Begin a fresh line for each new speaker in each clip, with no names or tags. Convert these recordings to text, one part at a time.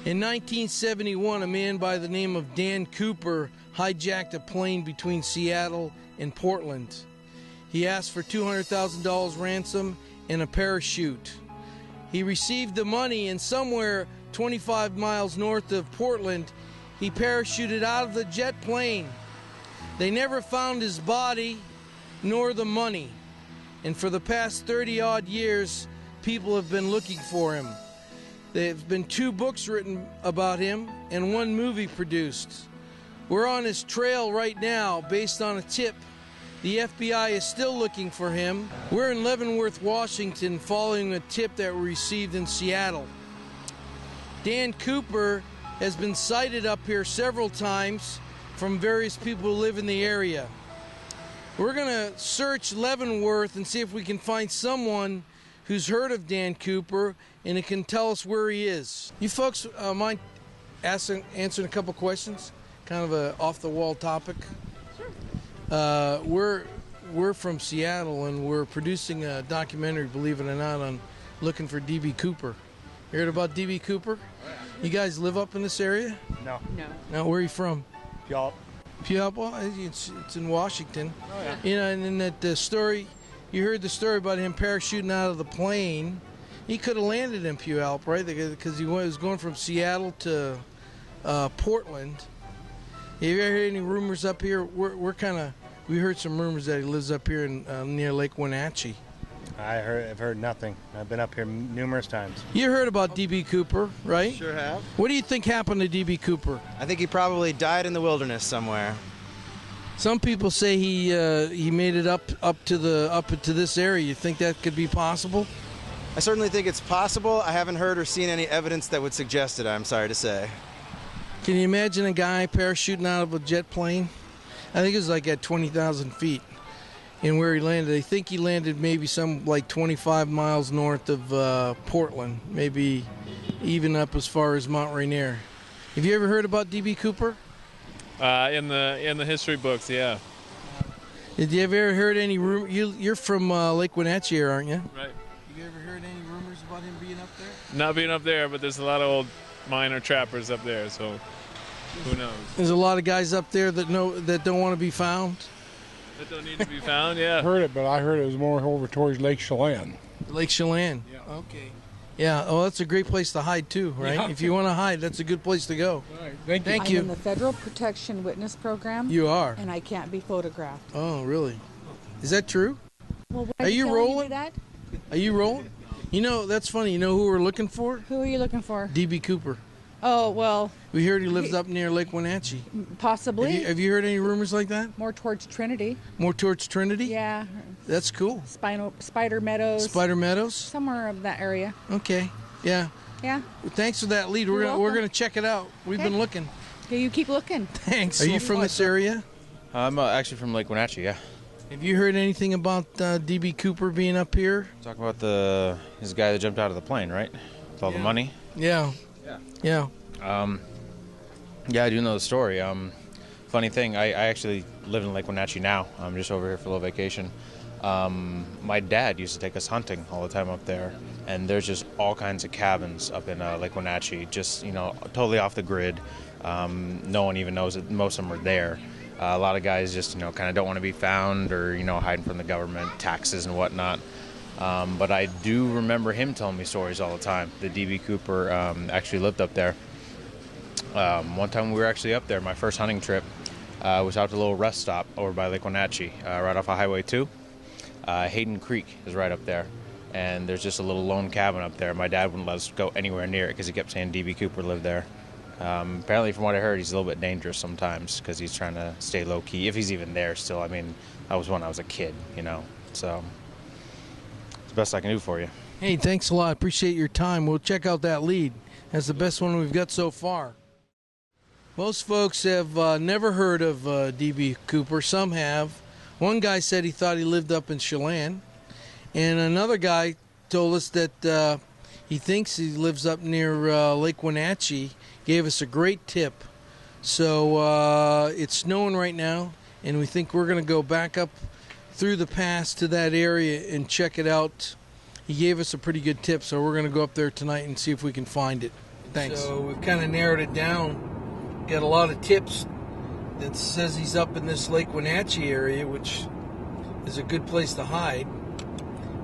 In 1971, a man by the name of Dan Cooper hijacked a plane between Seattle and Portland. He asked for $200,000 ransom and a parachute. He received the money, and somewhere 25 miles north of Portland, he parachuted out of the jet plane. They never found his body nor the money. And for the past 30-odd years, people have been looking for him. There have been 2 books written about him and 1 movie produced. We're on his trail right now based on a tip. The FBI is still looking for him. We're in Leavenworth, Washington, following a tip that we received in Seattle. Dan Cooper has been sighted up here several times from various people who live in the area. We're going to search Leavenworth and see if we can find someone who's heard of Dan Cooper and it can tell us where he is. You folks mind answering a couple questions? Kind of a off-the-wall topic. Sure. We're from Seattle, and we're producing a documentary, believe it or not, on looking for D.B. Cooper. You heard about D.B. Cooper? You guys live up in this area?
No.
Now, where are you from?
Puyallup.
Puyallup? Well, it's in Washington.
Oh, yeah.
You know, and then that story, you heard the story about him parachuting out of the plane. He could have landed in Puyallup, right? Because he was going from Seattle to Portland. Have you ever heard any rumors up here? We heard some rumors that he lives up here in near Lake Wenatchee.
I've heard nothing. I've been up here numerous times.
You heard about D.B. Cooper, right?
Sure have.
What do you think happened to D.B. Cooper?
I think he probably died in the wilderness somewhere.
Some people say he made it up to this area. You think that could be possible?
I certainly think it's possible. I haven't heard or seen any evidence that would suggest it, I'm sorry to say.
Can you imagine a guy parachuting out of a jet plane? I think it was like at 20,000 feet. And where he landed, I think he landed maybe some like 25 miles north of Portland, maybe even up as far as Mount Rainier. Have you ever heard about D.B. Cooper?
In the history books, yeah.
Did you ever heard any rumor? You're from Lake Wenatchee, aren't you?
Right.
Have you ever heard any rumors about him being up there?
Not being up there, but there's a lot of old miner trappers up there, so who knows?
There's a lot of guys up there that don't want to be found.
That don't need to be found, yeah.
I heard it, but I heard it was more over towards Lake Chelan.
Lake Chelan.
Yeah.
Okay. Yeah. Oh, that's a great place to hide too, right?
Yeah.
If you want to hide, that's a good place to go.
All right. Thank
you.
I'm in the Federal Protection Witness Program.
You are.
And I can't be photographed.
Oh, really? Is that true?
Well,
Are you rolling?
That?
Are you rolling? You know, that's funny. You know who we're looking for?
Who are you looking for?
D.B. Cooper.
Oh, well.
We heard he lives up near Lake Wenatchee.
Possibly.
Have you heard any rumors like that?
More towards Trinity.
More towards Trinity?
Yeah.
That's cool.
Spider Meadows.
Spider Meadows?
Somewhere of that area.
Okay. Yeah.
Yeah.
Thanks for that lead. We're gonna check it out. We've been looking.
Okay, you keep looking.
Thanks. Are you from this area?
I'm actually from Lake Wenatchee, yeah.
Have you heard anything about D.B. Cooper being up here?
Talking about his guy that jumped out of the plane, right? With all the money?
Yeah. Yeah.
Yeah, I do know the story. Funny thing, I actually live in Lake Wenatchee now. I'm just over here for a little vacation. My dad used to take us hunting all the time up there, and there's just all kinds of cabins up in Lake Wenatchee, just, totally off the grid. No one even knows that most of them are there. A lot of guys just, kind of don't want to be found or, hiding from the government, taxes and whatnot. But I do remember him telling me stories all the time. The D.B. Cooper actually lived up there. One time we were actually up there, my first hunting trip, was out to a little rest stop over by Lake Wenatchee, right off of Highway 2. Hayden Creek is right up there, and there's just a little lone cabin up there. My dad wouldn't let us go anywhere near it because he kept saying D.B. Cooper lived there. Apparently, from what I heard, he's a little bit dangerous sometimes because he's trying to stay low-key, if he's even there still. I mean, that was when I was a kid, so it's the best I can do for you.
Hey, thanks a lot. Appreciate your time. We'll check out that lead. That's the best one we've got so far. Most folks have never heard of D.B. Cooper. Some have. One guy said he thought he lived up in Chelan, and another guy told us that he thinks he lives up near Lake Wenatchee. Gave us a great tip. So it's snowing right now, and we think we're going to go back up through the pass to that area and check it out. He gave us a pretty good tip, so we're going to go up there tonight and see if we can find it. Thanks. So we've kind of narrowed it down. Got a lot of tips that says he's up in this Lake Wenatchee area, which is a good place to hide.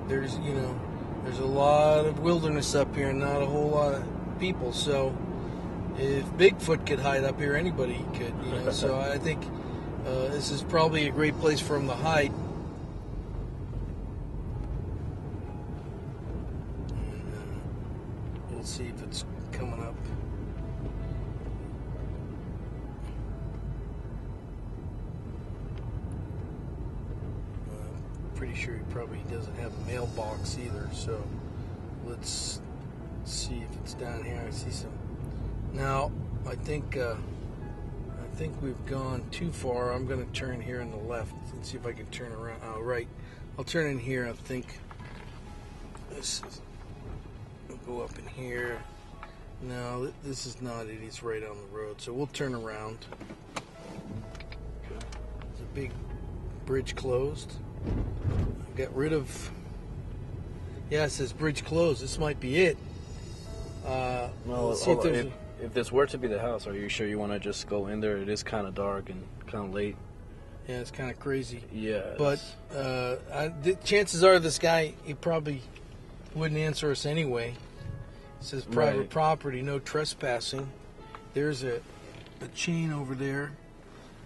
There's a lot of wilderness up here and not a whole lot of people. So if Bigfoot could hide up here, anybody could. So I think this is probably a great place for him to hide. We'll see if it's coming up. Pretty sure he probably doesn't have a mailbox either, so let's see if it's down here. I see some. Now, I think we've gone too far. I'm going to turn here on the left and see if I can turn around. Oh, right. I'll turn in here. I think we'll go up in here. No, this is not it. He's right on the road, so we'll turn around. There's a big bridge closed. Got rid of. Yeah, it says bridge closed. This might be it.
Well, if this were to be the house, are you sure you want to just go in there? It is kind of dark and kind of late.
Yeah, it's kind of crazy.
Yeah.
But chances are this guy, he probably wouldn't answer us anyway. It says private property, no trespassing. There's a chain over there,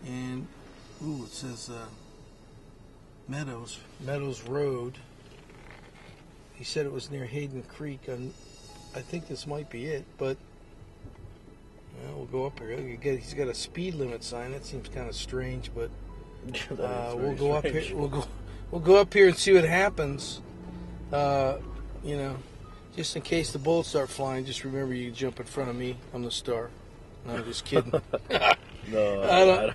and it says Meadows Road. He said it was near Hayden Creek. I think this might be it, but we'll go up here. He's got a speed limit sign. That seems kind of strange, but we'll go up here. We'll go up here and see what happens. Just in case the bullets start flying, just remember you jump in front of me. I'm the star. No, I'm just kidding.
No,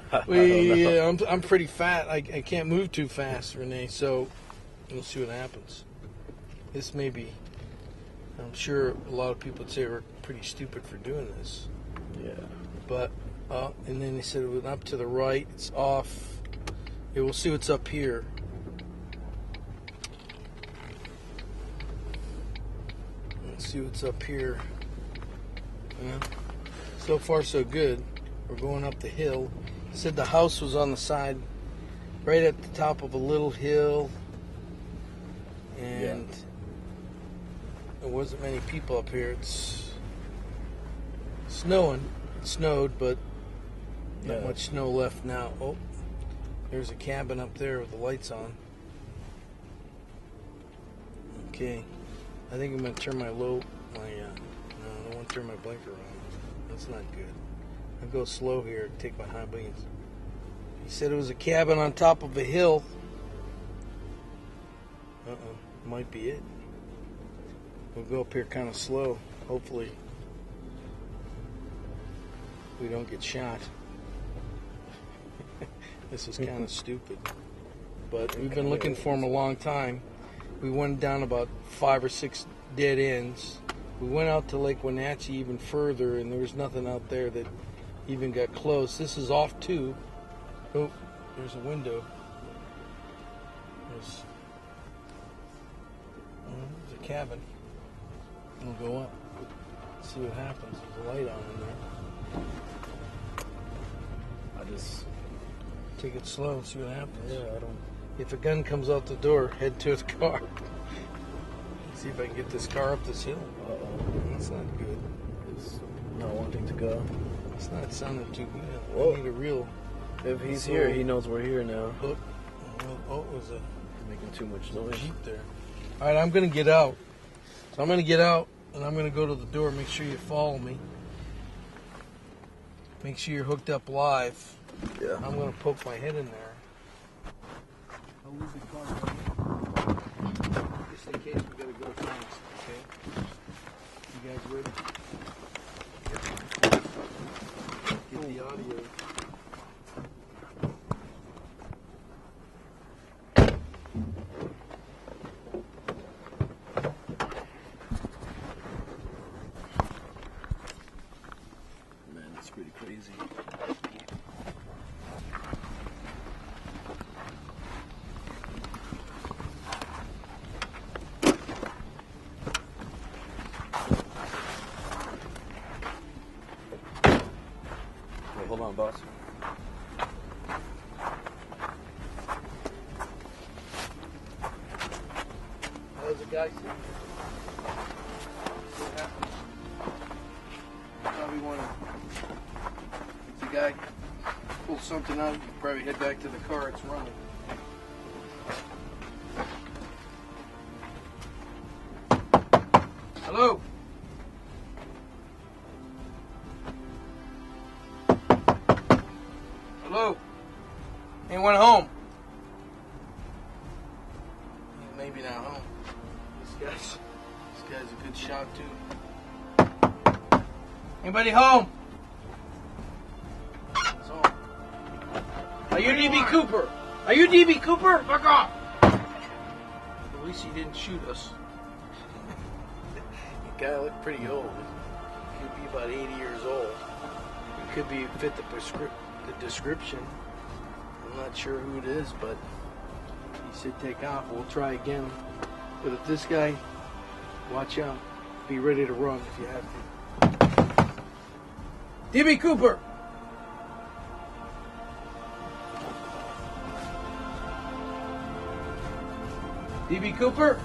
I'm pretty fat. I can't move too fast, Renee. So we'll see what happens. This may be. I'm sure a lot of people would say we're pretty stupid for doing this.
Yeah.
But and then they said it went up to the right. It's off. Yeah, we'll see what's up here. Let's see what's up here. Yeah. So far, so good. We're going up the hill. It said the house was on the side, right at the top of a little hill, and there wasn't many people up here. It's snowing. It snowed, but not much snow left now. Oh, there's a cabin up there with the lights on. Okay, I think I'm gonna turn no, I don't want to turn my blinker on. That's not good. I'll go slow here, take my high beams. He said it was a cabin on top of a hill. Might be it. We'll go up here kind of slow. Hopefully we don't get shot. This is kind of stupid. But we've been looking for him a long time. We went down about 5 or 6 dead ends. We went out to Lake Wenatchee even further, and there was nothing out there that even got close. This is off too. Oh, there's a window. There's a cabin. We'll go up. See what happens. There's a light on in there.
I just
take it slow and see what happens.
Yeah, I don't.
If a gun comes out the door, head to the car. See if I can get this car up this hill. That's not good.
It's not wanting to go.
It's not sounding too good.
Whoa.
I need a real.
If he's here, he knows we're here now.
Oh, it was
making too much noise.
Jeep there. All right, I'm going to get out. So I'm going to get out, and I'm going to go to the door. Make sure you follow me. Make sure you're hooked up live.
Yeah.
I'm going to poke my head in there. I'll leave the car running. Just in case we got to go fast, okay? You guys ready? Get the audio.
Man, that's pretty crazy. hold on, boss.
How's it, guys? Probably want to. If the guy pulls something out, you can probably head back to the car. It's running. Hello? Hello? Anyone home? Maybe not home. This guy's a good shot too. Anybody home? That's all. Are you D.B. Cooper? Are you D.B. Cooper? Fuck off! At least he didn't shoot us. The guy looked pretty old. He could be about 80 years old. He could be fit the description. I'm not sure who it is, but he said take off. We'll try again. But if this guy, watch out. Be ready to run if you have to. D.B. Cooper! D.B. Cooper?